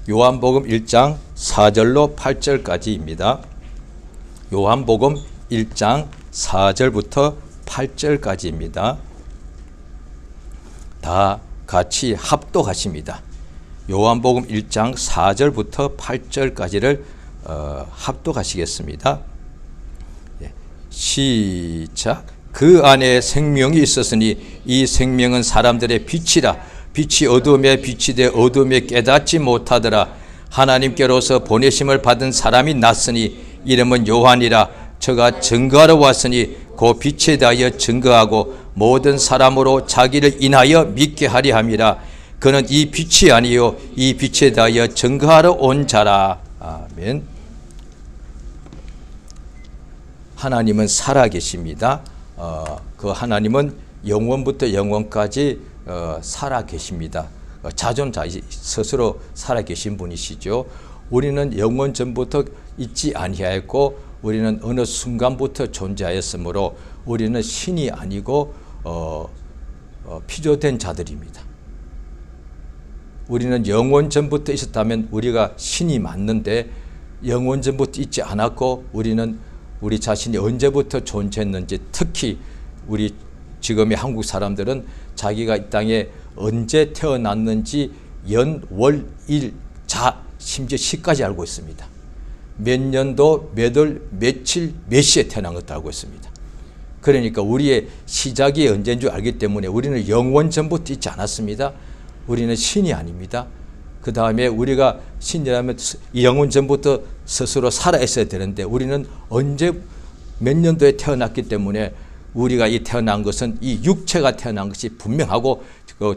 요한복음 1장 4절로 8절까지입니다. 요한복음 1장 4절부터 8절까지입니다. 다 같이 합독하십니다. 요한복음 1장 4절부터 8절까지를 합독하시겠습니다. 시작. 그 안에 생명이 있었으니 이 생명은 사람들의 빛이라. 빛이 어둠에 비치되 어둠에 깨닫지 못하더라. 하나님께로서 보내심을 받은 사람이 났으니 이름은 요한이라. 저가 증거하러 왔으니 그 빛에 대하여 증거하고 모든 사람으로 자기를 인하여 믿게 하려 함이라. 그는 이 빛이 아니요 이 빛에 대하여 증거하러 온 자라. 아멘. 하나님은 살아계십니다. 그 하나님은 영원부터 영원까지 살아계십니다. 자존자의 스스로 살아계신 분이시죠. 우리는 영원 전부터 있지 아니하였고 우리는 어느 순간부터 존재하였으므로 우리는 신이 아니고 피조된 자들입니다. 우리는 영원 전부터 있었다면 우리가 신이 맞는데 영원 전부터 있지 않았고 우리는 우리 자신이 언제부터 존재했는지, 특히 우리 지금의 한국 사람들은 자기가 이 땅에 언제 태어났는지 연, 월, 일, 자, 심지어 시까지 알고 있습니다. 몇 년도, 몇 월, 며칠, 몇 시에 태어난 것도 알고 있습니다. 그러니까 우리의 시작이 언제인 줄 알기 때문에 우리는 영원 전부터 있지 않았습니다. 우리는 신이 아닙니다. 그 다음에 우리가 신이라면 영원 전부터 스스로 살아있어야 되는데 우리는 언제 몇 년도에 태어났기 때문에 우리가 이 태어난 것은 이 육체가 태어난 것이 분명하고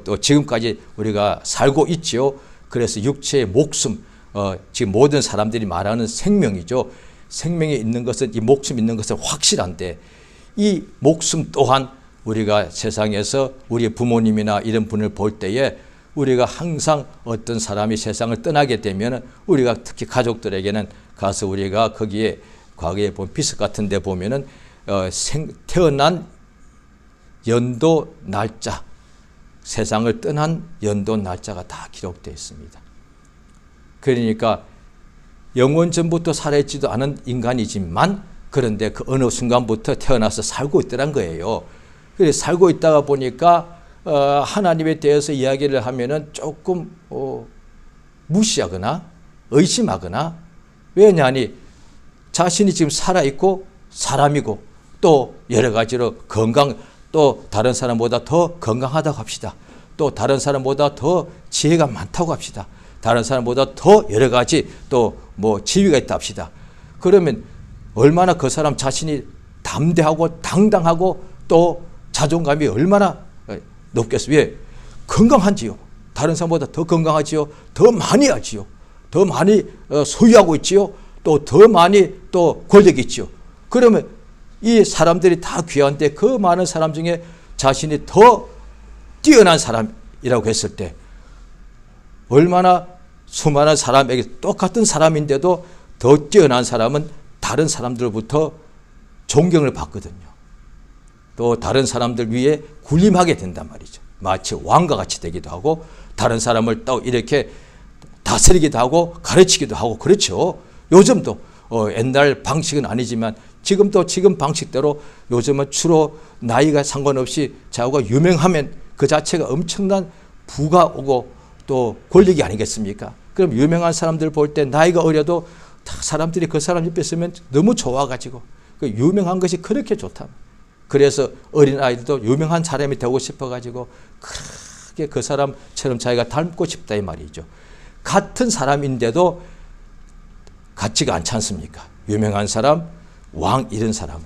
또 지금까지 우리가 살고 있지요. 그래서 육체의 목숨, 지금 모든 사람들이 말하는 생명이죠. 생명이 있는 것은, 이 목숨 있는 것은 확실한데 이 목숨 또한 우리가 세상에서 우리 부모님이나 이런 분을 볼 때에 우리가 항상 어떤 사람이 세상을 떠나게 되면 우리가 특히 가족들에게는 가서 우리가 거기에 과거에 본 비석 같은 데 보면은 태어난 연도 날짜, 세상을 떠난 연도 날짜가 다 기록되어 있습니다. 그러니까 영원 전부터 살아있지도 않은 인간이지만 그런데 그 어느 순간부터 태어나서 살고 있더란 거예요. 그래서 살고 있다가 보니까 하나님에 대해서 이야기를 하면은 조금 무시하거나 의심하거나, 왜냐하니 자신이 지금 살아있고 사람이고 또 여러 가지로 또 다른 사람보다 더 건강하다고 합시다. 또 다른 사람보다 더 지혜가 많다고 합시다. 다른 사람보다 더 여러 가지 또 지위가 있다 합시다. 그러면 얼마나 그 사람 자신이 담대하고 당당하고 또 자존감이 얼마나 높겠어요. 왜? 건강한지요. 다른 사람보다 더 건강하지요. 더 많이 하지요. 더 많이 소유하고 있지요. 또 더 많이 또 권력이 있지요. 그러면 이 사람들이 다 귀한데 그 많은 사람 중에 자신이 더 뛰어난 사람이라고 했을 때 얼마나 수많은 사람에게 똑같은 사람인데도 더 뛰어난 사람은 다른 사람들부터 존경을 받거든요. 또 다른 사람들 위에 군림하게 된단 말이죠. 마치 왕과 같이 되기도 하고 다른 사람을 또 이렇게 다스리기도 하고 가르치기도 하고 그렇죠. 요즘도 옛날 방식은 아니지만 지금도 지금 방식대로 요즘은 주로 나이가 상관없이 자기가 유명하면 그 자체가 엄청난 부가 오고 또 권력이 아니겠습니까? 그럼 유명한 사람들 볼 때 나이가 어려도 다 사람들이 그 사람 옆에 있으면 너무 좋아가지고 그 유명한 것이 그렇게 좋다. 그래서 어린아이들도 유명한 사람이 되고 싶어가지고 크게 그 사람처럼 자기가 닮고 싶다 이 말이죠. 같은 사람인데도 같지가 않지 않습니까? 유명한 사람, 왕 이런 사람은.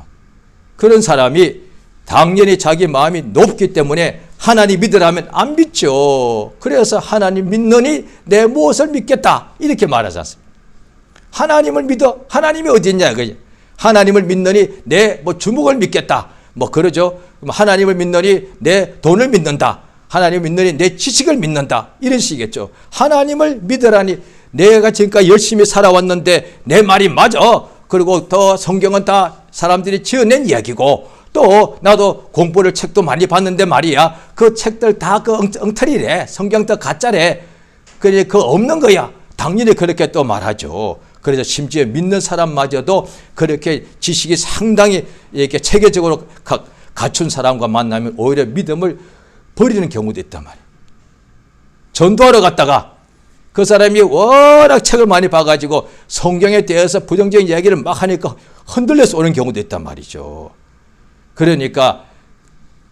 그런 사람이 당연히 자기 마음이 높기 때문에 하나님 믿으라면 안 믿죠. 그래서 하나님 믿느니 내 무엇을 믿겠다 이렇게 말하지 않습니까? 하나님을 믿어. 하나님이 어디 있냐 그죠? 하나님을 믿느니 내 주목을 믿겠다. 그러죠. 하나님을 믿느니 내 돈을 믿는다. 하나님을 믿느니 내 지식을 믿는다. 이런 식이겠죠. 하나님을 믿으라니 내가 지금까지 열심히 살아왔는데 내 말이 맞아. 그리고 더 성경은 다 사람들이 지어낸 이야기고 또 나도 공부를 책도 많이 봤는데 말이야. 그 책들 다 그 엉터리래. 성경도 가짜래. 그러니 그 없는 거야. 당연히 그렇게 또 말하죠. 그래서 심지어 믿는 사람마저도 그렇게 지식이 상당히 이렇게 체계적으로 갖춘 사람과 만나면 오히려 믿음을 버리는 경우도 있단 말이에요. 전도하러 갔다가 그 사람이 워낙 책을 많이 봐가지고 성경에 대해서 부정적인 이야기를 막 하니까 흔들려서 오는 경우도 있단 말이죠. 그러니까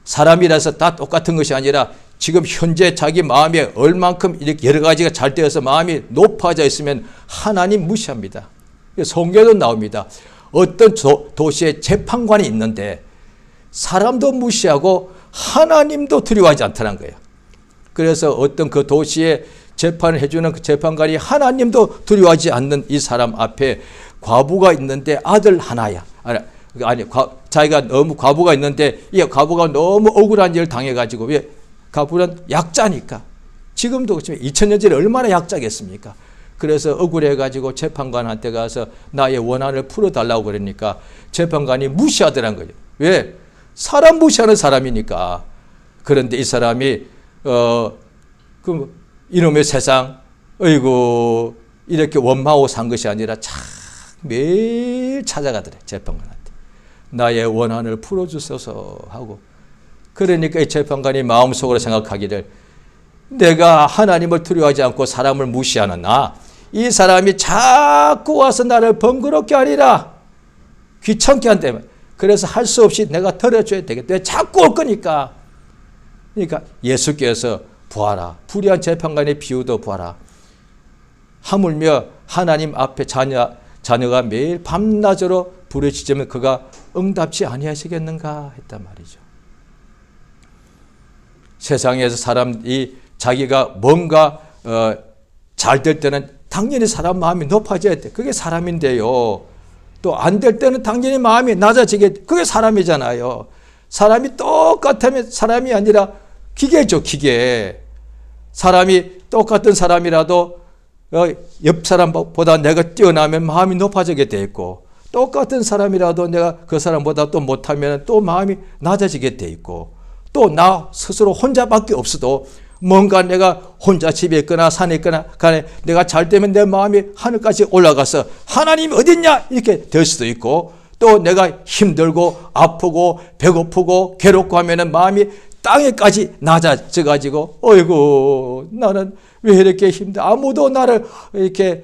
사람이라서 다 똑같은 것이 아니라 지금 현재 자기 마음에 얼만큼 이렇게 여러 가지가 잘 되어서 마음이 높아져 있으면 하나님 무시합니다. 성경에도 나옵니다. 어떤 도시에 재판관이 있는데 사람도 무시하고 하나님도 두려워하지 않다는 거예요. 그래서 어떤 그 도시에 재판을 해주는 그 재판관이 하나님도 두려워하지 않는 이 사람 앞에 과부가 있는데 아들 하나야. 자기가 너무 과부가 있는데 이 과부가 너무 억울한 일을 당해가지고 왜 과부는 약자니까 지금도 그렇지만 2000년 전에 얼마나 약자겠습니까? 그래서 억울해가지고 재판관한테 가서 나의 원한을 풀어달라고 그러니까 재판관이 무시하더란 거죠. 왜? 사람 무시하는 사람이니까. 그런데 이 사람이 이놈의 세상, 어이구 이렇게 원망하고 산 것이 아니라 참 매일 찾아가더래 재판관한테. 나의 원한을 풀어주소서 하고. 그러니까 이 재판관이 마음속으로 생각하기를 내가 하나님을 두려워하지 않고 사람을 무시하는 이 사람이 자꾸 와서 나를 번거롭게 하리라. 귀찮게 한다며. 그래서 할 수 없이 내가 덜어줘야 되겠다. 자꾸 올 거니까. 그러니까 예수께서 보아라. 불의한 재판관의 비유도 보아라. 하물며 하나님 앞에 자녀가 매일 밤낮으로 부르짖으면 그가 응답치 아니하시겠는가 했단 말이죠. 세상에서 사람이 자기가 뭔가 잘 될 때는 당연히 사람 마음이 높아져야 돼. 그게 사람인데요. 또 안 될 때는 당연히 마음이 낮아지게, 그게 사람이잖아요. 사람이 똑같으면 사람이 아니라 기계죠, 기계. 사람이 똑같은 사람이라도 옆 사람보다 내가 뛰어나면 마음이 높아지게 돼 있고, 똑같은 사람이라도 내가 그 사람보다 또 못하면 또 마음이 낮아지게 돼 있고, 또 나 스스로 혼자밖에 없어도 뭔가 내가 혼자 집에 있거나 산에 있거나 간에 내가 잘 되면 내 마음이 하늘까지 올라가서 하나님이 어딨냐 이렇게 될 수도 있고, 또 내가 힘들고 아프고 배고프고 괴롭고 하면은 마음이 땅에까지 낮아져 가지고 어이구 나는 왜 이렇게 힘들어, 아무도 나를 이렇게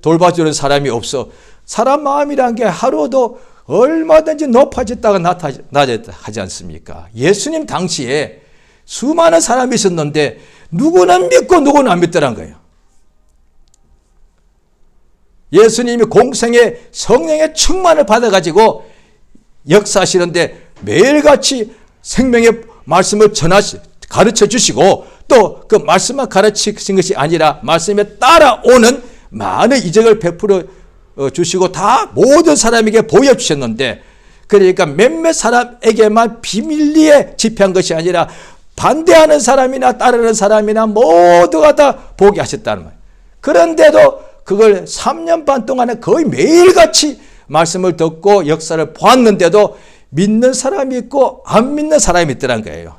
돌봐주는 사람이 없어. 사람 마음이란 게 하루도 얼마든지 높아졌다가 낮아졌다 하지 않습니까? 예수님 당시에 수많은 사람이 있었는데 누구는 믿고 누구는 안 믿더란 거예요. 예수님이 공생의 성령의 충만을 받아가지고 역사하시는데 매일같이 생명의 말씀을 가르쳐 주시고, 또 그 말씀만 가르치신 것이 아니라 말씀에 따라오는 많은 이적을 베풀어 주시고 다 모든 사람에게 보여주셨는데, 그러니까 몇몇 사람에게만 비밀리에 집회한 것이 아니라 반대하는 사람이나 따르는 사람이나 모두가 다 보게 하셨다는 말이에요. 그런데도 그걸 3년 반 동안에 거의 매일같이 말씀을 듣고 역사를 보았는데도 믿는 사람이 있고 안 믿는 사람이 있더란 거예요.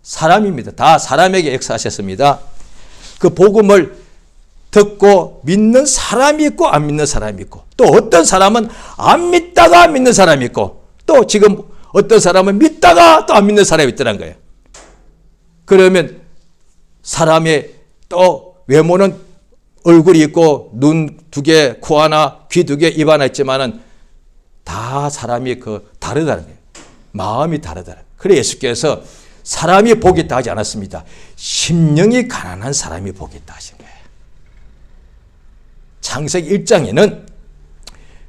사람입니다. 다 사람에게 역사하셨습니다. 그 복음을 듣고 믿는 사람이 있고 안 믿는 사람이 있고, 또 어떤 사람은 안 믿다가 믿는 사람이 있고, 또 지금 어떤 사람은 믿다가 또 안 믿는 사람이 있더란 거예요. 그러면 사람의 또 외모는 얼굴이 있고 눈 2개, 코 하나, 귀 2개, 입 하나 있지만은 다 사람이 다르다는 거예요. 마음이 다르다는 거예요. 그래서 예수께서 사람이 복이 있다 하지 않았습니다. 심령이 가난한 사람이 복이 있다 하신 거예요. 창세기 1장에는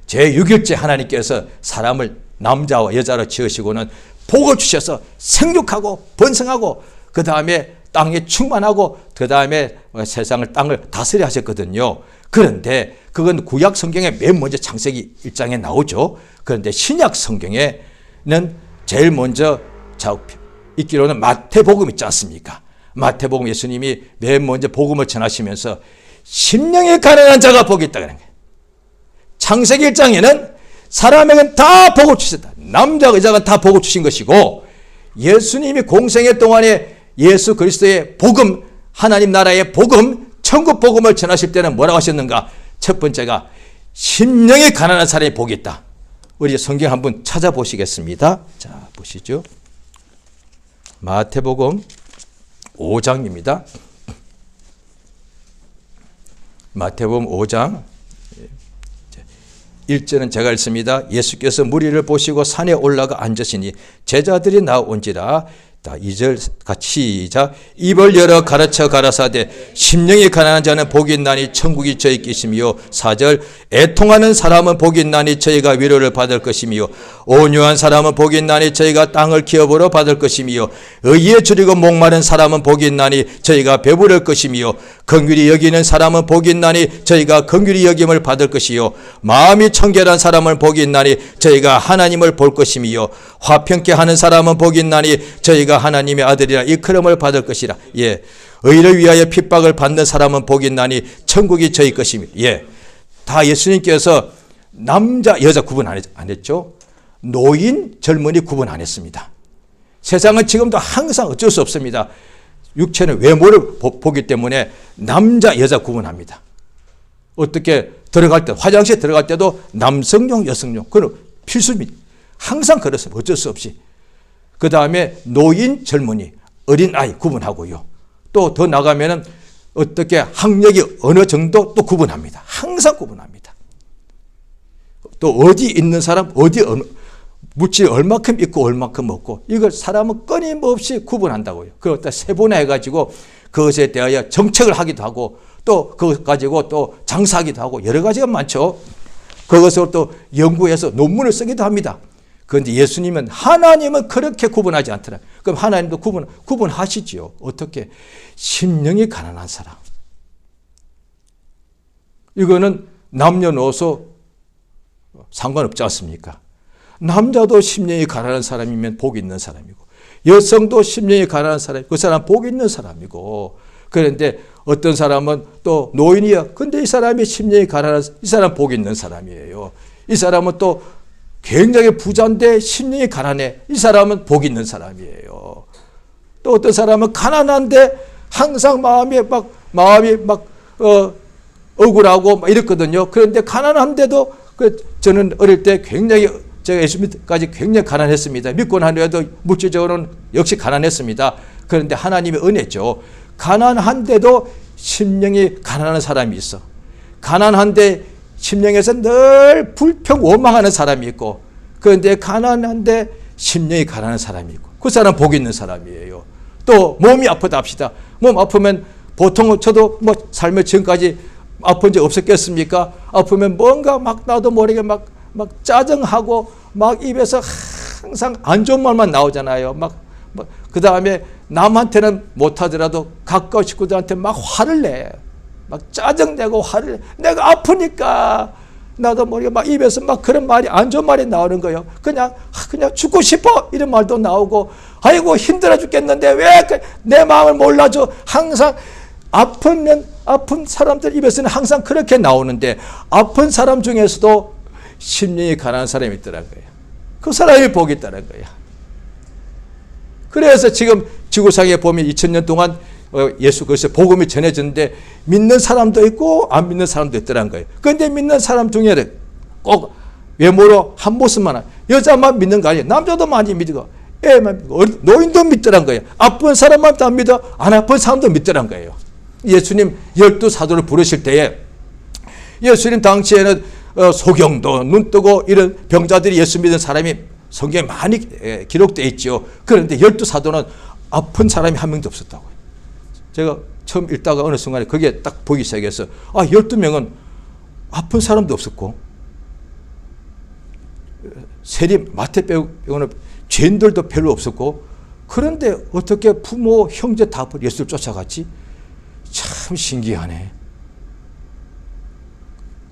제6일째 하나님께서 사람을 남자와 여자로 지으시고는 복을 주셔서 생육하고 번성하고 그 다음에 땅에 충만하고 그 다음에 세상을 땅을 다스려 하셨거든요. 그런데 그건 구약 성경에 맨 먼저 창세기 1장에 나오죠. 그런데 신약 성경에는 제일 먼저 있기로는 마태복음 있지 않습니까? 마태복음 예수님이 맨 먼저 복음을 전하시면서 심령에 가난한 자가 복이 있다 그런 거예요. 창세기 1장에는 사람에게는 다 복을 주셨다. 남자가 여자가 다 복을 주신 것이고, 예수님이 공생애 동안에 예수 그리스도의 복음, 하나님 나라의 복음, 천국 복음을 전하실 때는 뭐라고 하셨는가? 첫 번째가 심령이 가난한 사람이 복이 있다. 우리 성경 한번 찾아보시겠습니다. 자, 보시죠. 마태복음 5장입니다. 마태복음 5장 1절은 제가 읽습니다. 예수께서 무리를 보시고 산에 올라가 앉으시니 제자들이 나온지라. 2절 같이 시작. 입을 열어 가르쳐 가라사대 심령이 가난한 자는 복이 있나니 천국이 저희 것이며. 4절 애통하는 사람은 복이 있나니 저희가 위로를 받을 것이며. 온유한 사람은 복이 있나니 저희가 땅을 기업으로 받을 것이며. 의에 줄이고 목마른 사람은 복이 있나니 저희가 배부를 것이며. 긍휼히 여기는 사람은 복이 있나니 저희가 긍휼히 여김을 받을 것이요. 마음이 청결한 사람은 복이 있나니 저희가 하나님을 볼 것이며. 화평케 하는 사람은 복이 있나니 저희가 하나님의 아들이라 이끌음을 받을 것이라. 예. 의를 위하여 핍박을 받는 사람은 복이 있나니 천국이 저희 것이며. 예. 다 예수님께서 남자 여자 구분 안 했죠. 노인 젊은이 구분 안 했습니다. 세상은 지금도 항상 어쩔 수 없습니다. 육체는 외모를 보기 때문에 남자 여자 구분합니다. 어떻게 들어갈 때 화장실 들어갈 때도 남성용 여성용 그건 필수입니다. 항상 그렇습니다. 어쩔 수 없이. 그 다음에 노인 젊은이 어린아이 구분하고요. 또 더 나가면은 어떻게 학력이 어느 정도 또 구분합니다. 항상 구분합니다. 또 어디 있는 사람 어디 어느 물질 얼마큼 있고 얼마큼 없고 이걸 사람은 끊임없이 구분한다고요. 그걸 다 세분화해가지고 그것에 대하여 정책을 하기도 하고 또 그것 가지고 또 장사하기도 하고 여러 가지가 많죠. 그것을 또 연구해서 논문을 쓰기도 합니다. 그런데 예수님은 하나님은 그렇게 구분하지 않더라. 그럼 하나님도 구분하시지요. 어떻게? 심령이 가난한 사람. 이거는 남녀노소 상관없지 않습니까? 남자도 심령이 가난한 사람이면 복이 있는 사람이고 여성도 심령이 가난한 사람, 그 사람 복이 있는 사람이고. 그런데 어떤 사람은 또 노인이야. 근데 이 사람이 심령이 가난한, 이 사람 복이 있는 사람이에요. 이 사람은 또 굉장히 부자인데 심령이 가난해. 이 사람은 복이 있는 사람이에요. 또 어떤 사람은 가난한데 항상 마음이 막 억울하고 막 이랬거든요. 그런데 가난한데도 저는 어릴 때 굉장히 제가 예수 믿기까지 굉장히 가난했습니다. 믿고 난 후에도 물질적으로는 역시 가난했습니다. 그런데 하나님의 은혜죠. 가난한데도 심령이 가난한 사람이 있어. 가난한데 심령에서 늘 불평 원망하는 사람이 있고, 그런데 가난한데 심령이 가난한 사람이 있고, 그 사람 복 있는 사람이에요. 또 몸이 아프다 합시다. 몸 아프면 보통 저도 뭐 삶의 지금까지 아픈 적 없었겠습니까? 아프면 뭔가 막 나도 모르게 막 짜증하고 막 입에서 항상 안 좋은 말만 나오잖아요. 그 다음에 남한테는 못하더라도 가까운 식구들한테 막 화를 내. 막 짜증내고 화를 내. 내가 아프니까 나도 모르게 막 입에서 막 그런 말이 안 좋은 말이 나오는 거예요. 그냥 죽고 싶어 이런 말도 나오고, 아이고 힘들어 죽겠는데 왜 내 마음을 몰라줘. 항상 아픈 사람들 입에서는 항상 그렇게 나오는데, 아픈 사람 중에서도 심령이 가난한 사람이 있더라는 거예요. 그 사람이 복이 있다는 거예요. 그래서 지금 지구상에 보면 2000년 동안 예수 그리스도의 복음이 전해졌는데 믿는 사람도 있고 안 믿는 사람도 있더라는 거예요. 그런데 믿는 사람 중에 꼭 외모로 한 모습만, 여자만 믿는 거 아니에요. 남자도 많이 믿고 애만 믿고 노인도 믿더란 거예요. 아픈 사람만 다 믿어 안 아픈 사람도 믿더란 거예요. 예수님 12사도를 부르실 때에 예수님 당시에는 소경도 눈뜨고 이런 병자들이 예수 믿는 사람이 성경에 많이 기록되어 있죠. 그런데 12사도는 아픈 사람이 한 명도 없었다고요. 제가 처음 읽다가 어느 순간에 그게 딱 보기 시작해서 12명은 아픈 사람도 없었고, 세리 마태병원은 죄인들도 별로 없었고, 그런데 어떻게 부모 형제 다 예수를 쫓아갔지? 참 신기하네.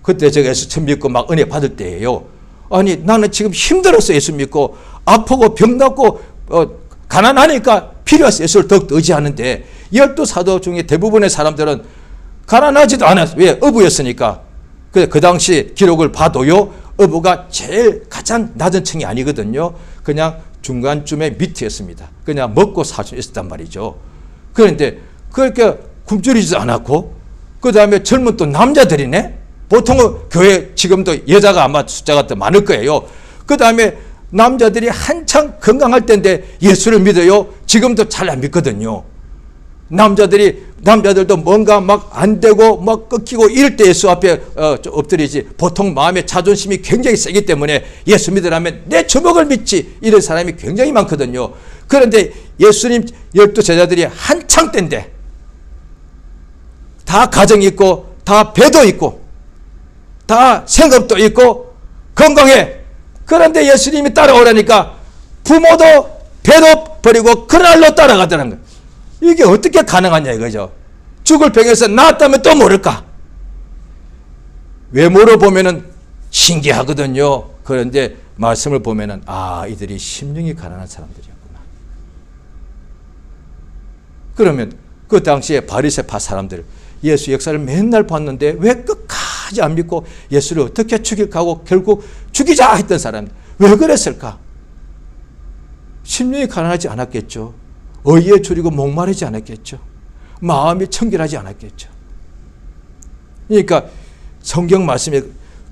그때 제가 예수 처음 믿고 막 은혜 받을 때예요. 아니 나는 지금 힘들어서 예수 믿고 아프고 병났고 가난하니까 필요해서 예수를 더욱 의지하는데, 12사도 중에 대부분의 사람들은 가난하지도 않았어요. 왜? 어부였으니까. 그 당시 기록을 봐도요, 어부가 제일 가장 낮은 층이 아니거든요. 그냥 중간쯤에 밑이었습니다. 그냥 먹고 살 수 있었단 말이죠. 그런데 그렇게 굶주리지도 않았고, 그 다음에 젊은 또 남자들이네. 보통은 교회 지금도 여자가 아마 숫자가 더 많을 거예요. 그 다음에 남자들이 한창 건강할 때인데 예수를 믿어요. 지금도 잘 안 믿거든요. 남자들도 뭔가 막 안 되고 막 꺾이고 이럴 때 예수 앞에 엎드리지. 보통 마음의 자존심이 굉장히 세기 때문에 예수 믿으라면 내 주먹을 믿지. 이런 사람이 굉장히 많거든요. 그런데 예수님 12 제자들이 한창 때인데 다 가정이 있고 다 배도 있고 다 생업도 있고 건강해. 그런데 예수님이 따라오라니까 부모도 배도 버리고 그날로 따라가더라는 거예요. 이게 어떻게 가능하냐 이거죠. 죽을 병에서 나았다면 또 모를까. 외모로 보면은 신기하거든요. 그런데 말씀을 보면은 이들이 심령이 가난한 사람들이었구나. 그러면 그 당시에 바리새파 사람들 예수 역사를 맨날 봤는데 왜 끝까지 안 믿고 예수를 어떻게 죽일까 하고 결국 죽이자 했던 사람들 왜 그랬을까? 심령이 가난하지 않았겠죠. 의에 줄이고 목마르지 않았겠죠. 마음이 청결하지 않았겠죠. 그러니까 성경 말씀에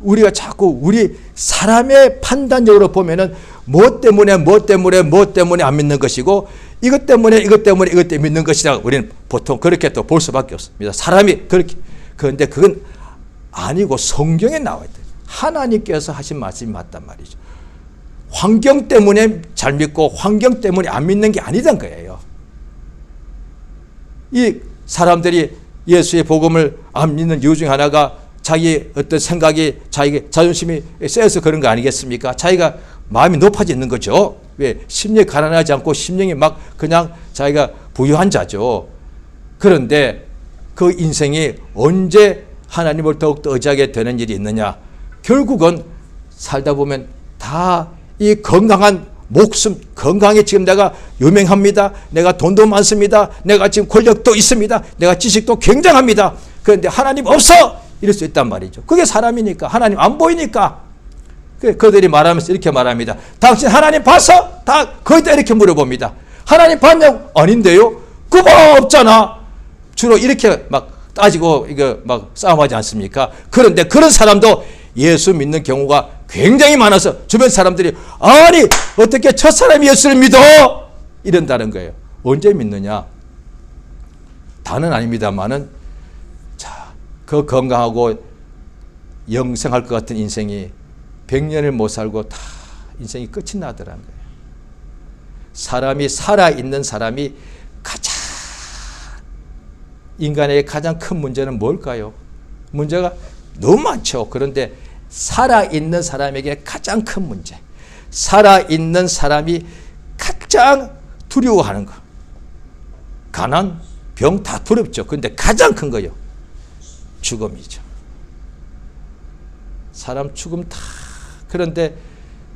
우리가 자꾸 우리 사람의 판단력으로 보면은 뭐 때문에 안 믿는 것이고 이것 때문에 믿는 것이다. 우리는 보통 그렇게 또 볼 수밖에 없습니다. 사람이 그렇게. 그런데 그건 아니고 성경에 나와 있다. 하나님께서 하신 말씀이 맞단 말이죠. 환경 때문에 잘 믿고 환경 때문에 안 믿는 게 아니던 거예요. 이 사람들이 예수의 복음을 안 믿는 이유 중에 하나가 자기 어떤 생각이 자기 자존심이 세서 그런 거 아니겠습니까? 자기가 마음이 높아져 있는 거죠. 왜? 심령이 가난하지 않고 심령이 막 그냥 자기가 부유한 자죠. 그런데 그 인생이 언제 하나님을 더욱더 의지하게 되는 일이 있느냐? 결국은 살다 보면 다 이 건강한 목숨, 건강에 지금 내가 유명합니다. 내가 돈도 많습니다. 내가 지금 권력도 있습니다. 내가 지식도 굉장합니다. 그런데 하나님 없어! 이럴 수 있단 말이죠. 그게 사람이니까. 하나님 안 보이니까. 그들이 말하면서 이렇게 말합니다. 당신 하나님 봤어? 다 거의 다 이렇게 물어봅니다. 하나님 봤냐고? 아닌데요? 그거 없잖아. 주로 이렇게 막 따지고 이거 막 싸움하지 않습니까? 그런데 그런 사람도 예수 믿는 경우가 굉장히 많아서 주변 사람들이 아니 어떻게 저 사람이 예수를 믿어? 이런다는 거예요. 언제 믿느냐? 다는 아닙니다만은 자, 그 건강하고 영생할 것 같은 인생이 100년을 못 살고 다 인생이 끝이 나더라는 거예요. 사람이 살아있는 사람이 인간에게 가장 큰 문제는 뭘까요? 문제가 너무 많죠. 그런데 살아있는 사람에게 가장 큰 문제, 살아있는 사람이 가장 두려워하는 거, 가난, 병 다 두렵죠. 그런데 가장 큰 거요, 죽음이죠. 사람 죽음 다. 그런데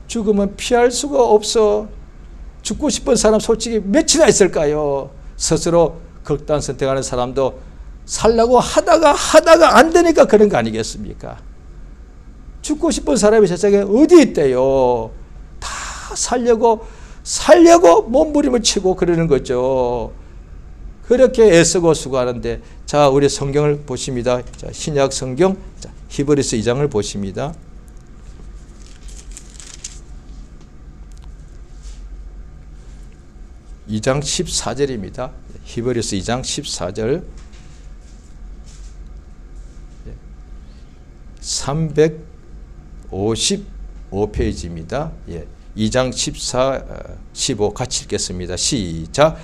죽음은 피할 수가 없어. 죽고 싶은 사람 솔직히 몇이나 있을까요? 스스로 극단 선택하는 사람도 살려고 하다가 안 되니까 그런 거 아니겠습니까? 죽고 싶은 사람이 세상에 어디 있대요? 다 살려고 몸부림을 치고 그러는 거죠. 그렇게 애쓰고 수고하는데, 자, 우리 성경을 보십니다. 자, 신약 성경, 자, 히브리서 2장을 보십니다. (2장 14절입니다) 히브리서 2장 14절 355페이지입니다. 2장 14, 15 같이 읽겠습니다. 시작.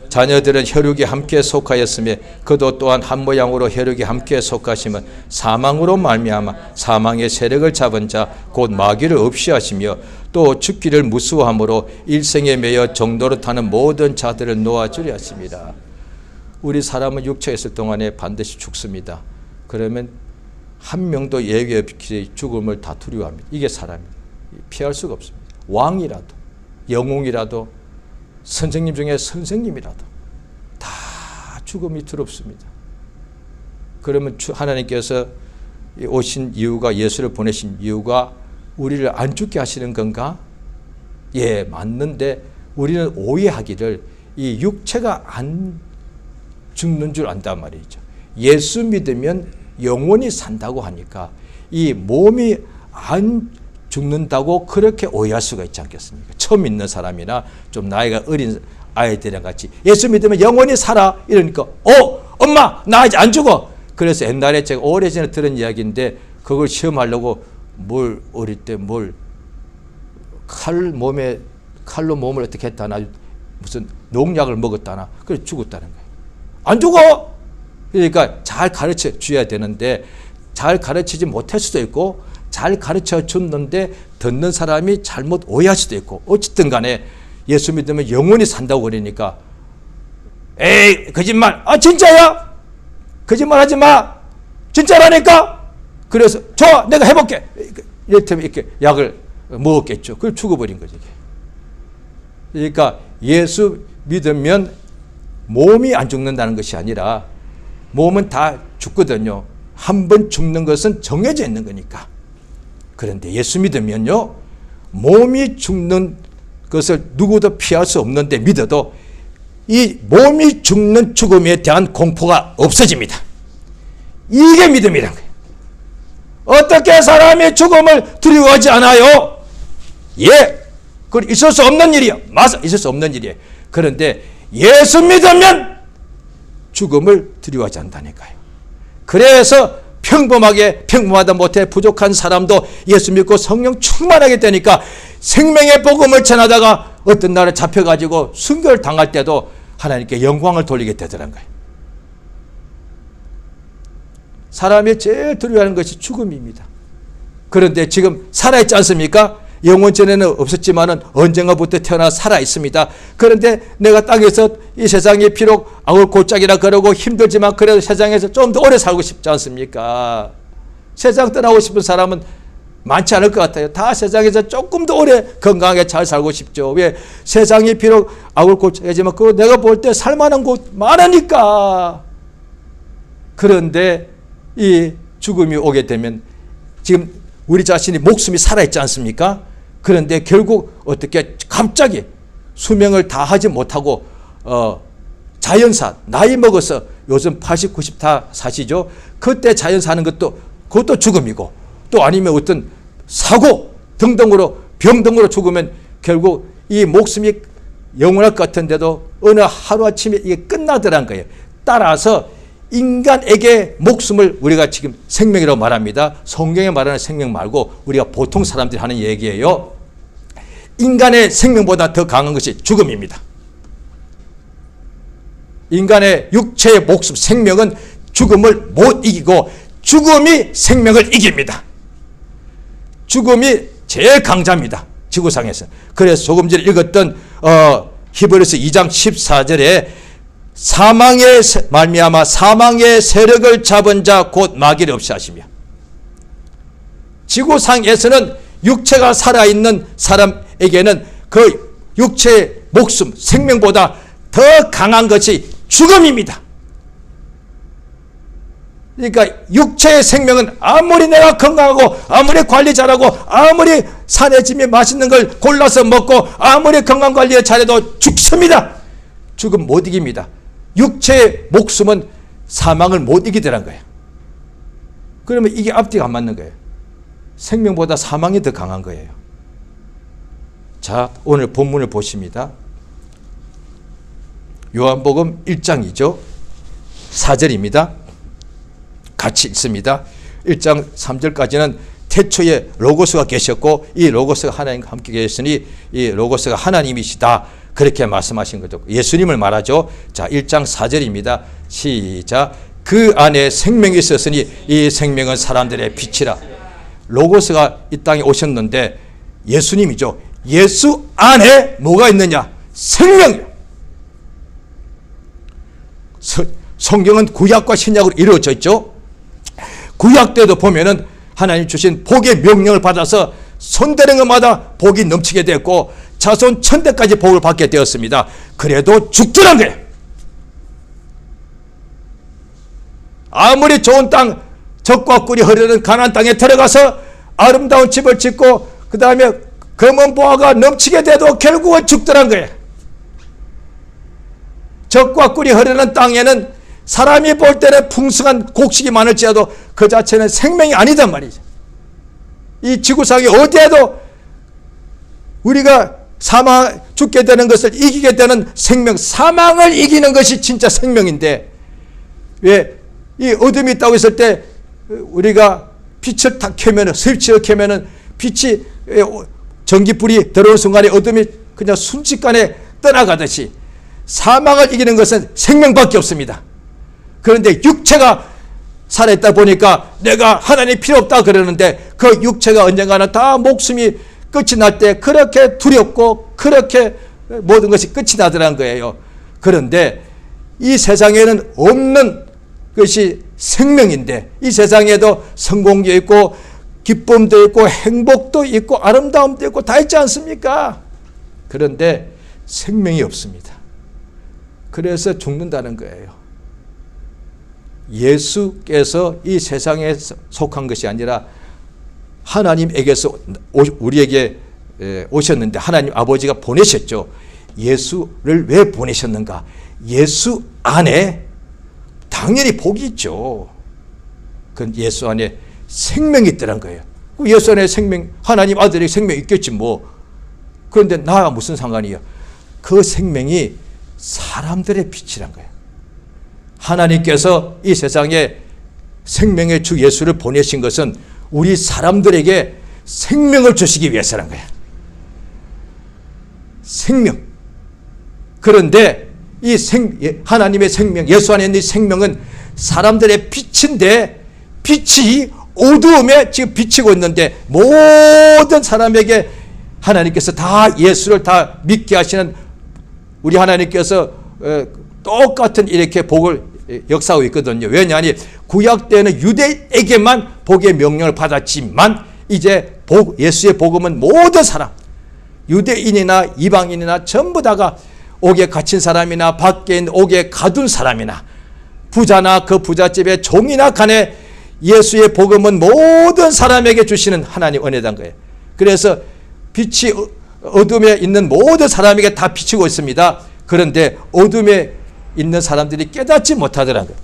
자녀들은 혈육이 함께 속하였으며 그도 또한 한 모양으로 혈육이 함께 속하심은 사망으로 말미암아 사망의 세력을 잡은 자 곧 마귀를 없이 하시며 또 죽기를 무수함으로 일생에 매여 정도로 타는 모든 자들을 놓아주려 하십니다. 우리 사람은 육체에 있을 동안에 반드시 죽습니다. 그러면 한 명도 예외 없이 죽음을 다 두려워합니다. 이게 사람입니다. 피할 수가 없습니다. 왕이라도 영웅이라도 선생님 중에 선생님이라도 다 죽음이 두렵습니다. 그러면 하나님께서 오신 이유가, 예수를 보내신 이유가 우리를 안 죽게 하시는 건가? 예, 맞는데 우리는 오해하기를 이 육체가 안 죽는 줄 안단 말이죠. 예수 믿으면 영원히 산다고 하니까 이 몸이 안 죽는다고 그렇게 오해할 수가 있지 않겠습니까? 처음 믿는 사람이나 좀 나이가 어린 아이들이랑 같이 예수 믿으면 영원히 살아 이러니까 엄마 나 이제 안 죽어. 그래서 옛날에 제가 오래전에 들은 이야기인데 그걸 시험하려고 어릴 때 칼로 몸을 어떻게 했다나 무슨 농약을 먹었다나 그래서 죽었다는 거예요. 안 죽어. 그러니까 잘 가르쳐 줘야 되는데 잘 가르치지 못할 수도 있고 잘 가르쳐 줬는데 듣는 사람이 잘못 오해할 수도 있고 어쨌든 간에 예수 믿으면 영원히 산다고 그러니까 에이 거짓말. 진짜야? 거짓말 하지 마. 진짜라니까. 그래서 좋아 내가 해볼게. 이랬더니 이렇게 약을 먹었겠죠. 그걸 죽어버린 거죠. 그러니까 예수 믿으면 몸이 안 죽는다는 것이 아니라 몸은 다 죽거든요. 한 번 죽는 것은 정해져 있는 거니까. 그런데 예수 믿으면요, 몸이 죽는 것을 누구도 피할 수 없는데 믿어도 이 몸이 죽는 죽음에 대한 공포가 없어집니다. 이게 믿음이란 거예요. 어떻게 사람이 죽음을 두려워하지 않아요? 그건 있을 수 없는 일이요. 맞아, 있을 수 없는 일이에요. 그런데 예수 믿으면 죽음을 두려워하지 않다니까요. 그래서 평범하다 못해 부족한 사람도 예수 믿고 성령 충만하게 되니까 생명의 복음을 전하다가 어떤 날에 잡혀가지고 순교를 당할 때도 하나님께 영광을 돌리게 되더란 거예요. 사람이 제일 두려워하는 것이 죽음입니다. 그런데 지금 살아있지 않습니까? 영원 전에는 없었지만은 언젠가부터 태어나 살아 있습니다. 그런데 내가 땅에서 이 세상에 비록 아울 골짜기라 그러고 힘들지만 그래도 세상에서 좀 더 오래 살고 싶지 않습니까? 세상 떠나고 싶은 사람은 많지 않을 것 같아요. 다 세상에서 조금 더 오래 건강하게 잘 살고 싶죠. 왜? 세상이 비록 아울 골짜기지만 그거 내가 볼 때 살만한 곳 많으니까. 그런데 이 죽음이 오게 되면 지금 우리 자신이 목숨이 살아있지 않습니까? 그런데 결국 어떻게 갑자기 수명을 다 하지 못하고 자연사 나이 먹어서 요즘 80, 90 다 사시죠. 그때 자연사는 그것도 죽음이고 또 아니면 어떤 사고 등등으로 병 등으로 죽으면 결국 이 목숨이 영원할 것 같은데도 어느 하루아침에 이게 끝나더란 거예요. 따라서 인간에게 목숨을 우리가 지금 생명이라고 말합니다. 성경에 말하는 생명 말고 우리가 보통 사람들이 하는 얘기예요. 인간의 생명보다 더 강한 것이 죽음입니다. 인간의 육체의 목숨, 생명은 죽음을 못 이기고 죽음이 생명을 이깁니다. 죽음이 제일 강자입니다. 지구상에서. 그래서 조금 전에 읽었던 히브리서 2장 14절에 사망의 말미암아 사망의 세력을 잡은 자 곧 마귀를 없이 하시며, 지구상에서는 육체가 살아있는 사람에게는 그 육체의 목숨, 생명보다 더 강한 것이 죽음입니다. 그러니까 육체의 생명은 아무리 내가 건강하고 아무리 관리 잘하고 아무리 산에 짐에 맛있는 걸 골라서 먹고 아무리 건강관리를 잘해도 죽습니다. 죽음 못 이깁니다. 육체의 목숨은 사망을 못 이기더란 거예요. 그러면 이게 앞뒤가 안 맞는 거예요. 생명보다 사망이 더 강한 거예요. 자, 오늘 본문을 보십니다. 요한복음 1장이죠. 4절입니다. 같이 읽습니다. 1장 3절까지는 태초에 로고스가 계셨고 이 로고스가 하나님과 함께 계셨으니 이 로고스가 하나님이시다. 그렇게 말씀하신 거죠. 예수님을 말하죠. 자, 1장 4절입니다. 시작. 그 안에 생명이 있었으니 이 생명은 사람들의 빛이라. 로고스가 이 땅에 오셨는데 예수님이죠. 예수 안에 뭐가 있느냐? 생명이요. 성경은 구약과 신약으로 이루어져 있죠. 구약 때도 보면은 하나님 주신 복의 명령을 받아서 손대는 것마다 복이 넘치게 됐고 자손 천대까지 복을 받게 되었습니다. 그래도 죽더란 거예요. 아무리 좋은 땅, 젖과 꿀이 흐르는 가나안 땅에 들어가서 아름다운 집을 짓고 그 다음에 검은 보화가 넘치게 돼도 결국은 죽더란 거예요. 젖과 꿀이 흐르는 땅에는 사람이 볼 때는 풍성한 곡식이 많을지라도 그 자체는 생명이 아니단 말이죠. 이 지구상에 어디에도 우리가 죽게 되는 것을 이기게 되는 생명, 사망을 이기는 것이 진짜 생명인데, 왜 이 어둠이 있다고 했을 때 우리가 빛을 탁 켜면은, 스위치를 켜면은 빛이, 전기불이 들어오는 순간에 어둠이 그냥 순식간에 떠나가듯이 사망을 이기는 것은 생명밖에 없습니다. 그런데 육체가 살아있다 보니까 내가 하나님 필요 없다 그러는데, 그 육체가 언젠가는 다 목숨이 끝이 날 때 그렇게 두렵고 그렇게 모든 것이 끝이 나더라는 거예요. 그런데 이 세상에는 없는 것이 생명인데, 이 세상에도 성공도 있고 기쁨도 있고 행복도 있고 아름다움도 있고 다 있지 않습니까? 그런데 생명이 없습니다. 그래서 죽는다는 거예요. 예수께서 이 세상에 속한 것이 아니라 하나님에게서 우리에게 오셨는데, 하나님 아버지가 보내셨죠. 예수를 왜 보내셨는가? 예수 안에 당연히 복이 있죠. 그 예수 안에 생명이 있더란 거예요. 예수 안에 생명, 하나님 아들이 생명이 있겠지 뭐. 그런데 나와 무슨 상관이야? 그 생명이 사람들의 빛이란 거예요. 하나님께서 이 세상에 생명의 주 예수를 보내신 것은 우리 사람들에게 생명을 주시기 위해서란 거예요. 생명. 그런데 이 하나님의 생명, 예수 안에 있는 생명은 사람들의 빛인데, 빛이 어두움에 지금 비치고 있는데, 모든 사람에게 하나님께서 다 예수를 다 믿게 하시는 우리 하나님께서 똑같은 이렇게 복을 역사하고 있거든요. 왜냐하니 구약 때는 유대에게만 복의 명령을 받았지만, 이제 예수의 복음은 모든 사람, 유대인이나 이방인이나 전부 다가 옥에 갇힌 사람이나 밖에 있는 옥에 가둔 사람이나 부자나 그 부잣집의 종이나 간에 예수의 복음은 모든 사람에게 주시는 하나님 은혜단 거예요. 그래서 빛이 어둠에 있는 모든 사람에게 다 비치고 있습니다. 그런데 어둠에 있는 사람들이 깨닫지 못하더라고요.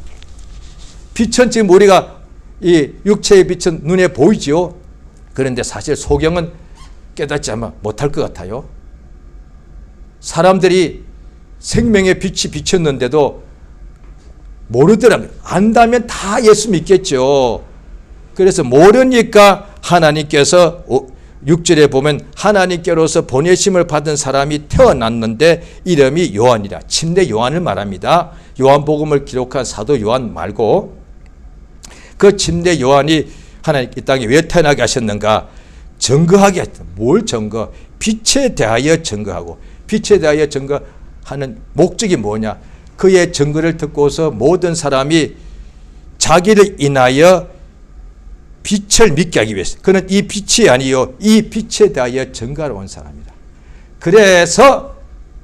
빛은 지금 우리가 이 육체의 빛은 눈에 보이지요. 그런데 사실 소경은 깨닫지 못할 것 같아요. 사람들이 생명의 빛이 비쳤는데도 모르더라고요. 안다면 다 예수 믿겠죠. 그래서 모르니까 하나님께서 6절에 보면 하나님께로서 보내심을 받은 사람이 태어났는데 이름이 요한이라. 침례 요한을 말합니다. 요한복음을 기록한 사도 요한 말고, 그 침례 요한이 하나님 이 땅에 왜 태어나게 하셨는가? 증거하게 했다. 뭘 증거? 빛에 대하여 증거하고, 빛에 대하여 증거하는 목적이 뭐냐? 그의 증거를 듣고서 모든 사람이 자기를 인하여 빛을 믿게 하기 위해서, 그는 이 빛이 아니요 이 빛에 대하여 증거하러 온 사람이다. 그래서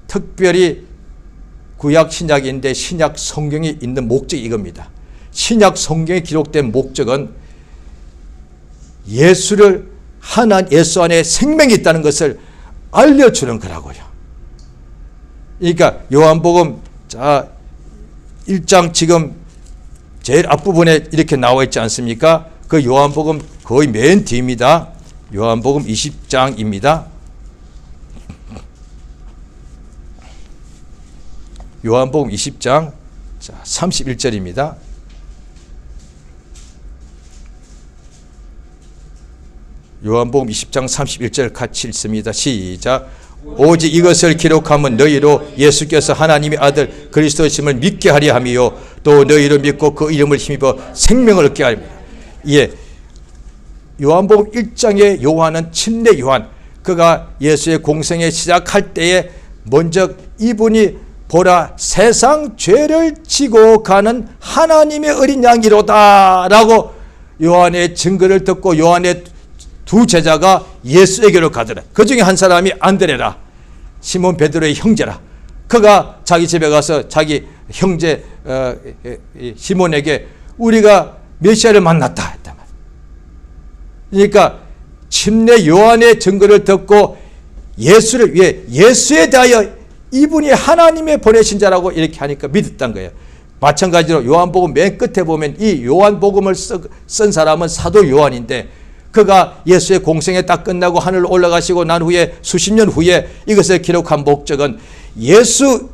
특별히 구약 신약인데 신약 성경에 있는 목적이 이겁니다. 신약 성경에 기록된 목적은 예수 안에 생명이 있다는 것을 알려주는 거라고요. 그러니까 요한복음 1장 지금 제일 앞부분에 이렇게 나와 있지 않습니까? 그 요한복음 거의 맨 뒤입니다. 요한복음 20장입니다. 요한복음 20장 31절입니다. 요한복음 20장 31절 같이 읽습니다. 시작. 오직 이것을 기록하면 너희로 예수께서 하나님의 아들 그리스도이심을 믿게 하려 함이요 또 너희를 믿고 그 이름을 힘입어 생명을 얻게 하리라. 예, 요한복음 1장의 요한은 침례 요한, 그가 예수의 공생에 시작할 때에 먼저 이분이 보라 세상 죄를 지고 가는 하나님의 어린 양이로다 라고 요한의 증거를 듣고 요한의 두 제자가 예수에게로 가더라. 그 중에 한 사람이 안드레라, 시몬 베드로의 형제라. 그가 자기 집에 가서 자기 형제 시몬에게 우리가 메시아를 만났다 했단 말이야. 그러니까 침례 요한의 증거를 듣고 예수를 위해, 예수에 대하여 이분이 하나님의 보내신 자라고 이렇게 하니까 믿었단 거예요. 마찬가지로 요한복음 맨 끝에 보면 이 요한복음을 쓴 사람은 사도 요한인데, 그가 예수의 공생에 딱 끝나고 하늘로 올라가시고 난 후에 수십 년 후에 이것을 기록한 목적은 예수를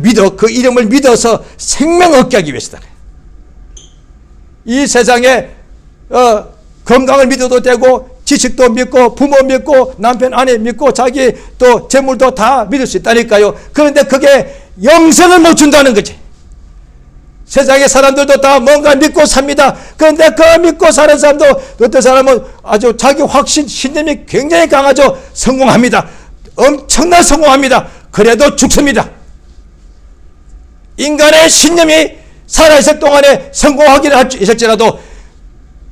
믿어 그 이름을 믿어서 생명을 얻게 하기 위해서다. 이 세상에 건강을 믿어도 되고 지식도 믿고 부모 믿고 남편 아내 믿고 자기 또 재물도 다 믿을 수 있다니까요. 그런데 그게 영생을 못 준다는 거지. 세상의 사람들도 다 뭔가 믿고 삽니다. 그런데 그 믿고 사는 사람도 어떤 사람은 아주 자기 확신 신념이 굉장히 강하죠. 성공합니다. 엄청난 성공합니다. 그래도 죽습니다. 인간의 신념이 살아있을 동안에 성공하기를 할지라도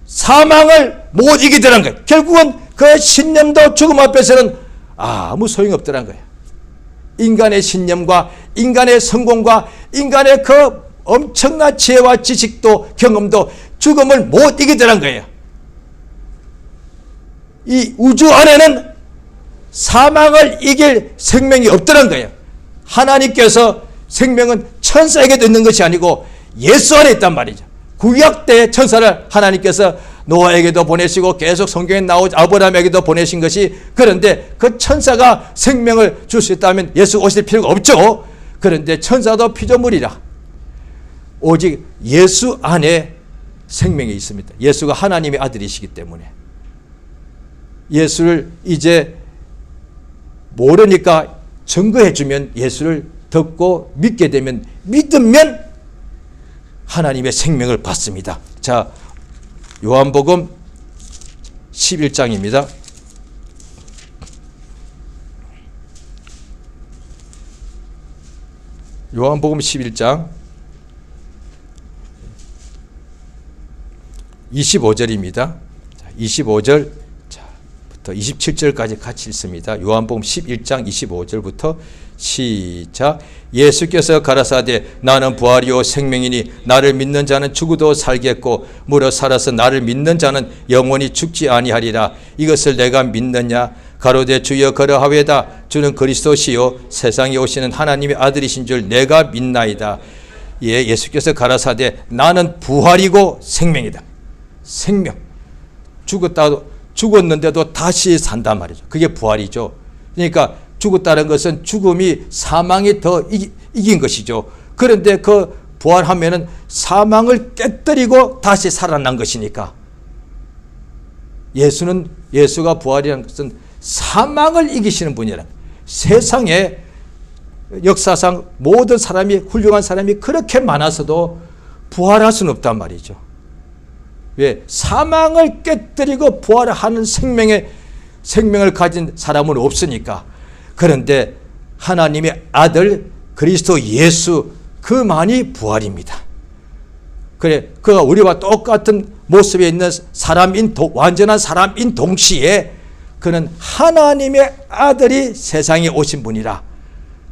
사망을 못 이기더란 거예요. 결국은 그 신념도 죽음 앞에서는 아무 소용이 없더란 거예요. 인간의 신념과 인간의 성공과 인간의 그 엄청난 지혜와 지식도 경험도 죽음을 못 이기더란 거예요. 이 우주 안에는 사망을 이길 생명이 없더란 거예요. 하나님께서 생명은 천사에게도 있는 것이 아니고 예수 안에 있단 말이죠. 구약 때 천사를 하나님께서 노아에게도 보내시고 계속 성경에 나오죠. 아브라함에게도 보내신 것이, 그런데 그 천사가 생명을 줄 수 있다면 예수 오실 필요가 없죠. 그런데 천사도 피조물이라 오직 예수 안에 생명이 있습니다. 예수가 하나님의 아들이시기 때문에 예수를 이제 모르니까 증거해 주면 예수를 듣고 믿게 되면 믿으면 하나님의 생명을 받습니다. 자, 요한복음 11장입니다. 요한복음 11장 25절입니다. 25절부터 27절까지 같이 읽습니다. 요한복음 11장 25절부터 시작. 예수께서 가라사대 나는 부활이요 생명이니 나를 믿는 자는 죽어도 살겠고 무릇 살아서 나를 믿는 자는 영원히 죽지 아니하리라. 이것을 내가 믿느냐? 가로되 주여 그러하외다. 주는 그리스도시요 세상에 오시는 하나님의 아들이신 줄 내가 믿나이다. 예, 예수께서 가라사대 나는 부활이고 생명이다. 생명. 죽었는데도 다시 산단 말이죠. 그게 부활이죠. 그러니까 죽었다는 것은 죽음이 사망이 더 이긴 것이죠. 그런데 그 부활하면은 사망을 깨뜨리고 다시 살아난 것이니까 예수가 부활이라는 것은 사망을 이기시는 분이라. 세상에 역사상 모든 사람이 훌륭한 사람이 그렇게 많아서도 부활할 수는 없단 말이죠. 왜? 사망을 깨뜨리고 부활하는 생명을 가진 사람은 없으니까. 그런데 하나님의 아들 그리스도 예수 그만이 부활입니다. 그래, 그가 우리와 똑같은 모습에 있는 완전한 사람인 동시에 그는 하나님의 아들이 세상에 오신 분이라.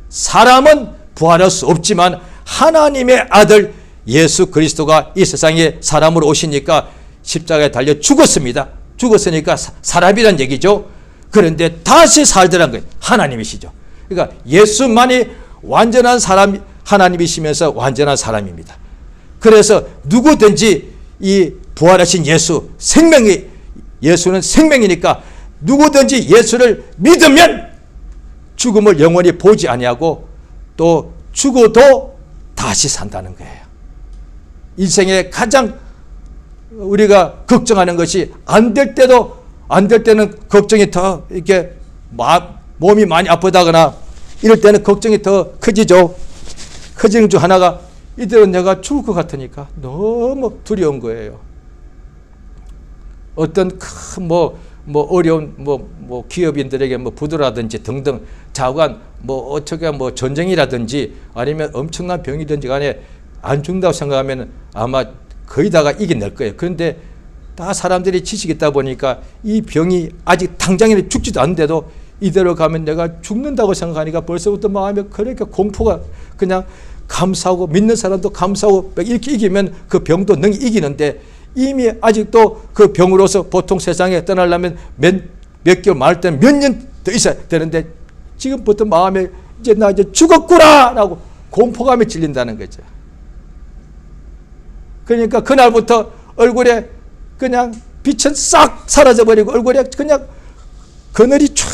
사람은 부활할 수 없지만 하나님의 아들 예수 그리스도가 이 세상에 사람으로 오시니까 십자가에 달려 죽었습니다. 죽었으니까 사람이란 얘기죠. 그런데 다시 살더란 거예요. 하나님이시죠. 그러니까 예수만이 완전한 사람, 하나님이시면서 완전한 사람입니다. 그래서 누구든지 이 부활하신 예수는 생명이니까 누구든지 예수를 믿으면 죽음을 영원히 보지 아니하고 또 죽어도 다시 산다는 거예요. 인생에 가장 우리가 걱정하는 것이 안 될 때는 걱정이 더 이렇게 몸이 많이 아프다거나 이럴 때는 걱정이 더 커지죠. 커지는 중 하나가 이대로 내가 죽을 것 같으니까 너무 두려운 거예요. 어떤 큰 어려운 기업인들에게 부도라든지 등등 자관 어떻게 전쟁이라든지 아니면 엄청난 병이든지 간에 안 죽는다고 생각하면 아마 거의 다가 이겨낼 거예요. 그런데 다 사람들이 지식이 있다 보니까 이 병이 아직 당장에는 죽지도 않는데도 이대로 가면 내가 죽는다고 생각하니까 벌써부터 마음에 그렇게 공포가 그냥 감사하고 믿는 사람도 감사하고 이렇게 이기면 그 병도 능히 이기는데 이미 아직도 그 병으로서 보통 세상에 떠나려면 몇 개월 말 때는 몇 년 더 있어야 되는데 지금부터 마음에 이제 나 죽었구나 라고 공포감에 질린다는 거죠. 그러니까 그날부터 얼굴에 그냥 빛은 싹 사라져버리고 얼굴에 그냥 그늘이 쫙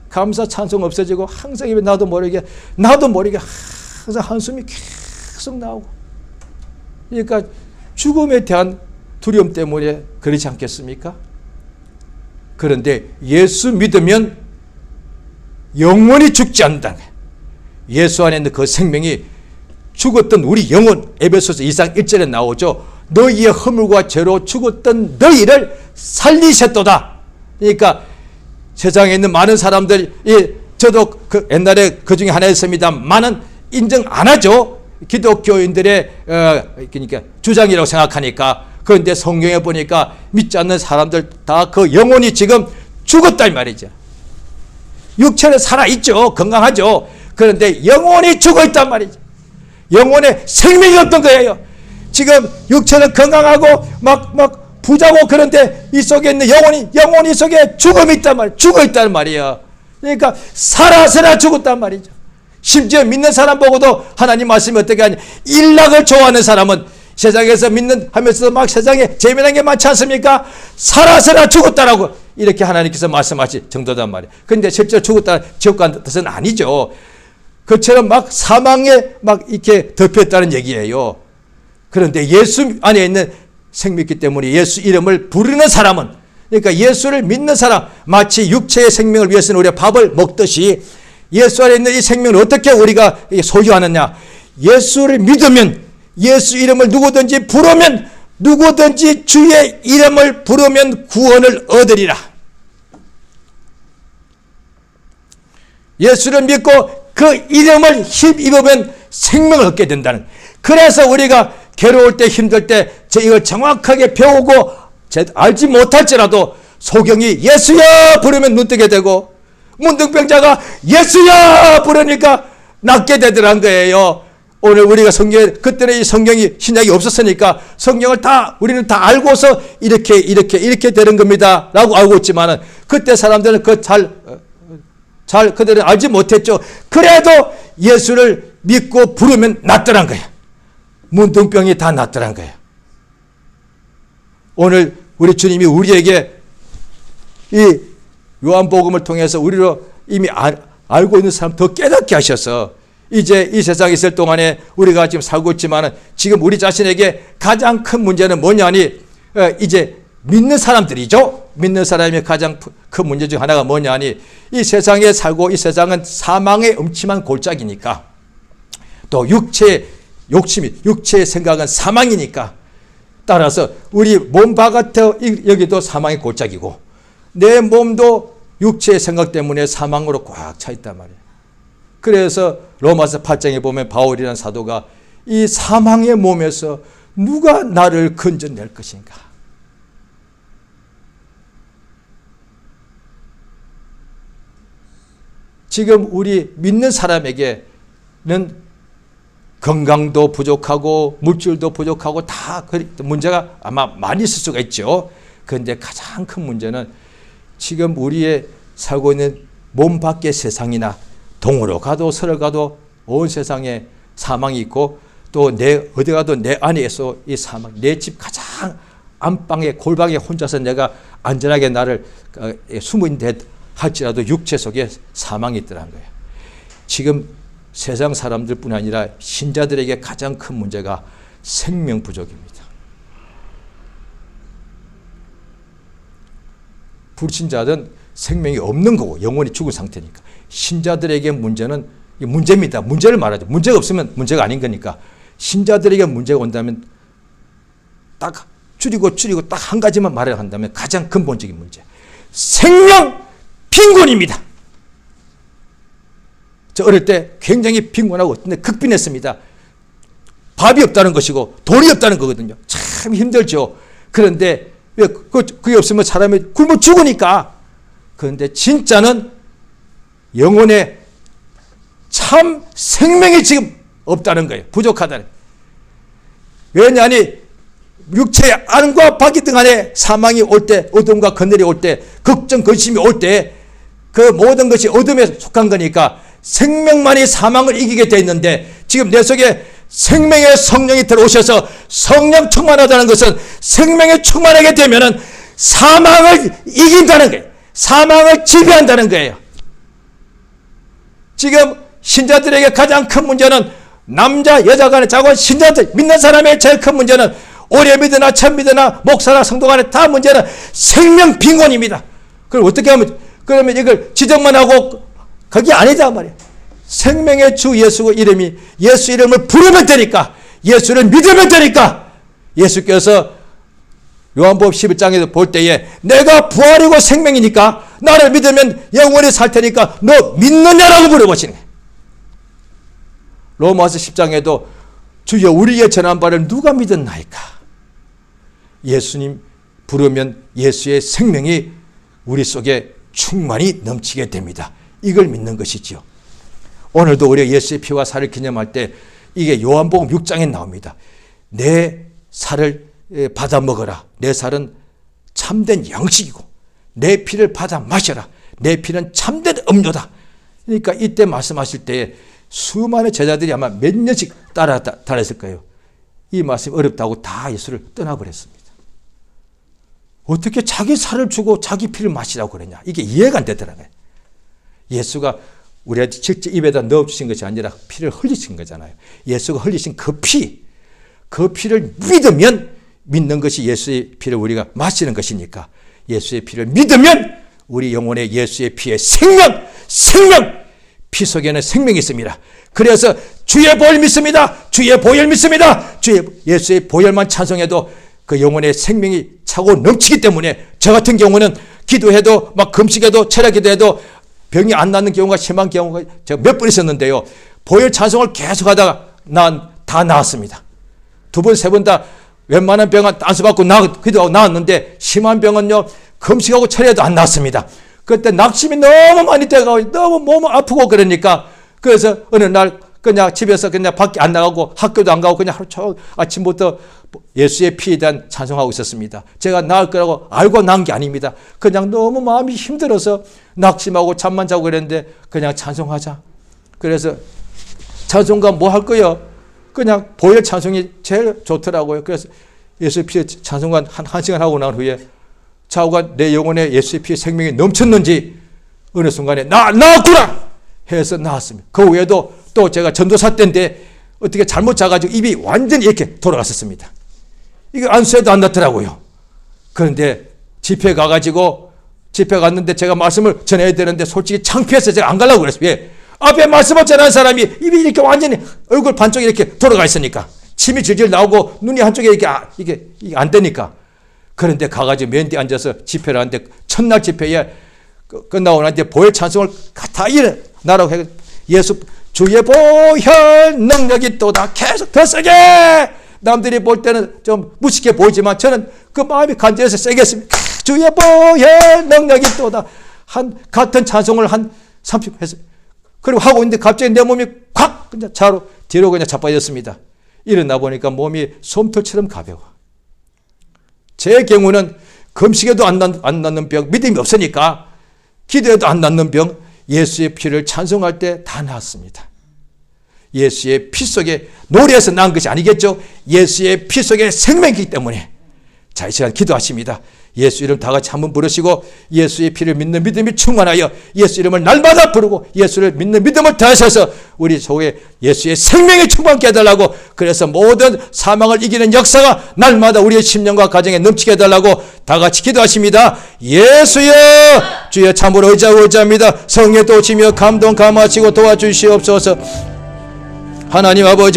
감사 찬송 없어지고 항상 입에 나도 모르게 항상 한숨이 계속 나오고. 그러니까 죽음에 대한 두려움 때문에 그렇지 않겠습니까? 그런데 예수 믿으면 영원히 죽지 않는다. 예수 안에 있는 그 생명이 죽었던 우리 영혼, 에베소서 2장 1절에 나오죠. 너희의 허물과 죄로 죽었던 너희를 살리셨도다. 그러니까 세상에 있는 많은 사람들이, 저도 옛날에 그 중에 하나였습니다만은 인정 안 하죠. 기독교인들의 그러니까 주장이라고 생각하니까. 그런데 성경에 보니까 믿지 않는 사람들 다 그 영혼이 지금 죽었단 말이죠. 육체는 살아있죠. 건강하죠. 그런데 영혼이 죽어있단 말이죠. 영혼에 생명이 없던 거예요. 지금 육체는 건강하고 막 부자고, 그런데 이 속에 있는 영혼이 속에 죽음이 있단 말이에요. 죽어있단 말이에요. 그러니까 살아서나 죽었단 말이죠. 심지어 믿는 사람 보고도 하나님 말씀이 어떻게 하냐. 일락을 좋아하는 사람은 세상에서 믿는 하면서도 막 세상에 재미난 게 많지 않습니까? 살아서나 죽었다라고 이렇게 하나님께서 말씀하실 정도단 말이에요. 그런데 실제로 죽었다는 지옥 간 뜻은 아니죠. 그처럼 막 사망에 막 이렇게 덮였다는 얘기예요. 그런데 예수 안에 있는 생명이기 때문에 예수 이름을 부르는 사람은, 그러니까 예수를 믿는 사람, 마치 육체의 생명을 위해서는 우리가 밥을 먹듯이 예수 안에 있는 이 생명을 어떻게 우리가 소유하느냐. 예수를 믿으면, 예수 이름을 누구든지 부르면, 누구든지 주의 이름을 부르면 구원을 얻으리라. 예수를 믿고 그 이름을 힘입으면 생명을 얻게 된다는. 그래서 우리가 괴로울 때, 힘들 때 이걸 정확하게 배우고 알지 못할지라도 소경이 예수야 부르면 눈뜨게 되고, 문둥병자가 예수야 부르니까 낫게 되더란 거예요. 오늘 우리가 그때는 이 성경이 신약이 없었으니까 성경을 우리는 다 알고서 이렇게 되는 겁니다 라고 알고 있지만은, 그때 사람들은 그들은 알지 못했죠. 그래도 예수를 믿고 부르면 낫더란 거예요. 문둥병이 다 낫더란 거예요. 오늘 우리 주님이 우리에게 이 요한복음을 통해서 우리로 이미 알고 있는 사람 더 깨닫게 하셔서, 이제 이 세상에 있을 동안에 우리가 지금 살고 있지만 지금 우리 자신에게 가장 큰 문제는 뭐냐니, 이제 믿는 사람들이죠. 믿는 사람의 가장 큰 문제 중 하나가 뭐냐니, 이 세상에 살고, 이 세상은 사망의 음침한 골짜기니까, 또 육체의 욕심이, 육체의 생각은 사망이니까, 따라서 우리 몸 바깥에 여기도 사망의 골짜기고, 내 몸도 육체의 생각 때문에 사망으로 꽉 차 있단 말이에요. 그래서 로마서 8장에 보면 바울이라는 사도가 이 사망의 몸에서 누가 나를 건져낼 것인가. 지금 우리 믿는 사람에게는 건강도 부족하고 물질도 부족하고 다 문제가 아마 많이 있을 수가 있죠. 그런데 가장 큰 문제는 지금 우리의 살고 있는 몸 밖의 세상이나 동으로 가도 서로 가도 온 세상에 사망이 있고, 또 어디 가도 내 안에서 이 사망, 내 집 가장 안방에 골방에 혼자서 내가 안전하게 나를 숨은 듯 할지라도 육체 속에 사망이 있더라는 거예요. 지금 세상 사람들뿐 아니라 신자들에게 가장 큰 문제가 생명 부족입니다. 불신자들은 생명이 없는 거고 영원히 죽은 상태니까. 신자들에게 문제는 문제입니다. 문제를 말하죠. 문제가 없으면 문제가 아닌 거니까. 신자들에게 문제가 온다면 딱 줄이고 딱 한 가지만 말을 한다면 가장 근본적인 문제. 생명 빈곤입니다. 저 어릴 때 굉장히 빈곤하고 극빈했습니다. 밥이 없다는 것이고 돈이 없다는 거거든요. 참 힘들죠. 그런데 그게 없으면 사람이 굶어 죽으니까. 그런데 진짜는 영혼의 참 생명이 지금 없다는 거예요. 부족하다는 거예요. 왜냐하니 육체의 안과 밖이 등간에 사망이 올 때, 어둠과 그늘이 올 때, 걱정, 근심이 올 때 그 모든 것이 어둠에 속한 거니까 생명만이 사망을 이기게 돼 있는데, 지금 내 속에 생명의 성령이 들어오셔서 성령 충만하다는 것은 생명이 충만하게 되면은 사망을 이긴다는 거예요. 사망을 지배한다는 거예요. 지금 신자들에게 가장 큰 문제는, 남자 여자 간에 자고 신자들 믿는 사람의 제일 큰 문제는, 오래 믿으나 참 믿으나 목사나 성도 간에 다 문제는 생명 빈곤입니다. 그걸 어떻게 하면, 그러면 이걸 지적만 하고 그게 아니다 말이에요. 생명의 주 예수 이름이, 예수 이름을 부르면 되니까, 예수를 믿으면 되니까, 예수께서 요한복음 11장에서 볼 때에 내가 부활이고 생명이니까 나를 믿으면 영원히 살 테니까 너 믿느냐라고 물어보시네. 로마서 10장에도 주여 우리에게 전한 바를 누가 믿었나이까. 예수님 부르면 예수의 생명이 우리 속에 충만히 넘치게 됩니다. 이걸 믿는 것이지요. 오늘도 우리가 예수의 피와 살을 기념할 때 이게 요한복음 6장에 나옵니다. 내 살을 받아 먹어라. 내 살은 참된 양식이고 내 피를 받아 마셔라. 내 피는 참된 음료다. 그러니까 이때 말씀하실 때에 수많은 제자들이 아마 몇 년씩 따라했을 거예요. 이 말씀이 어렵다고 다 예수를 떠나버렸습니다. 어떻게 자기 살을 주고 자기 피를 마시라고 그러냐. 이게 이해가 안 되더라고요. 예수가 우리가 직접 입에다 넣어주신 것이 아니라 피를 흘리신 거잖아요. 예수가 흘리신 그 피를 믿으면, 믿는 것이 예수의 피를 우리가 마시는 것이니까, 예수의 피를 믿으면 우리 영혼에 예수의 피의 생명, 피 속에는 생명이 있습니다. 그래서 주의 보혈 믿습니다. 주의 보혈 믿습니다. 예수의 보혈만 찬송해도 그 영혼의 생명이 차고 넘치기 때문에, 저 같은 경우는 기도해도 막 금식해도 철학기도해도 병이 안 낫는 경우가 심한 경우가 제가 몇 번 있었는데요. 보혈 찬송을 계속하다가 다 나았습니다. 두 번, 세 번 다 웬만한 병은 안수받고 기도하고 나았는데, 심한 병은요 금식하고 철회해도 안 나았습니다. 그때 낙심이 너무 많이 돼가고 너무 몸 아프고 그러니까, 그래서 어느 날 그냥 집에서 그냥 밖에 안 나가고 학교도 안 가고 그냥 하루 종일 아침부터 예수의 피에 대한 찬송하고 있었습니다. 제가 나을 거라고 알고 난 게 아닙니다. 그냥 너무 마음이 힘들어서 낙심하고 잠만 자고 그랬는데 그냥 찬송하자. 그래서 찬송가 뭐 할 거요? 그냥 보혈 찬송이 제일 좋더라고요. 그래서 예수의 피의 찬송가 한 시간 하고 난 후에 좌우가 내 영혼에 예수의 피의 생명이 넘쳤는지 어느 순간에 나왔구나 해서 나왔습니다. 그 외에도 또 제가 전도사 때인데 어떻게 잘못 자가지고 입이 완전히 이렇게 돌아갔었습니다. 이게 안수해도 안 났더라고요. 그런데 집회 갔는데 제가 말씀을 전해야 되는데 솔직히 창피해서 제가 안 가려고 그랬어요. 왜? 앞에 말씀을 전하는 사람이 입이 이렇게 완전히 얼굴 반쪽이 이렇게 돌아가 있으니까, 침이 질질 나오고 눈이 한쪽에 이게 안 되니까. 그런데 가가지고 맨 뒤에 앉아서 집회를 하는데, 첫날 집회에 끝나고 나는데 보혈 찬송을 다 일어나라고 해. 예수 주의 보혈 능력이 또다 계속 더 세게. 남들이 볼 때는 좀 무식해 보이지만 저는 그 마음이 간절해서 세게 했습니다. 주의 보혈 능력이 또다. 같은 찬송을 한 30분 했어요. 그리고 하고 있는데 갑자기 내 몸이 콱 그냥 뒤로 그냥 자빠졌습니다. 일어나 보니까 몸이 솜털처럼 가벼워. 제 경우는 금식에도 안 낫는 병, 믿음이 없으니까 기도해도 안 낫는 병, 예수의 피를 찬송할 때 다 나았습니다. 예수의 피 속에 노래에서 난 것이 아니겠죠. 예수의 피 속에 생명이기 때문에. 자, 이 시간 기도하십니다. 예수 이름 다 같이 한번 부르시고, 예수의 피를 믿는 믿음이 충만하여 예수 이름을 날마다 부르고 예수를 믿는 믿음을 더하셔서 우리 속에 예수의 생명이 충만케 해달라고, 그래서 모든 사망을 이기는 역사가 날마다 우리의 심령과 가정에 넘치게 해달라고 다 같이 기도하십니다. 예수여, 주여 참으로 의지합니다. 성령의 도우시며 감동 감화하시고 도와주시옵소서. 하나님 아버지,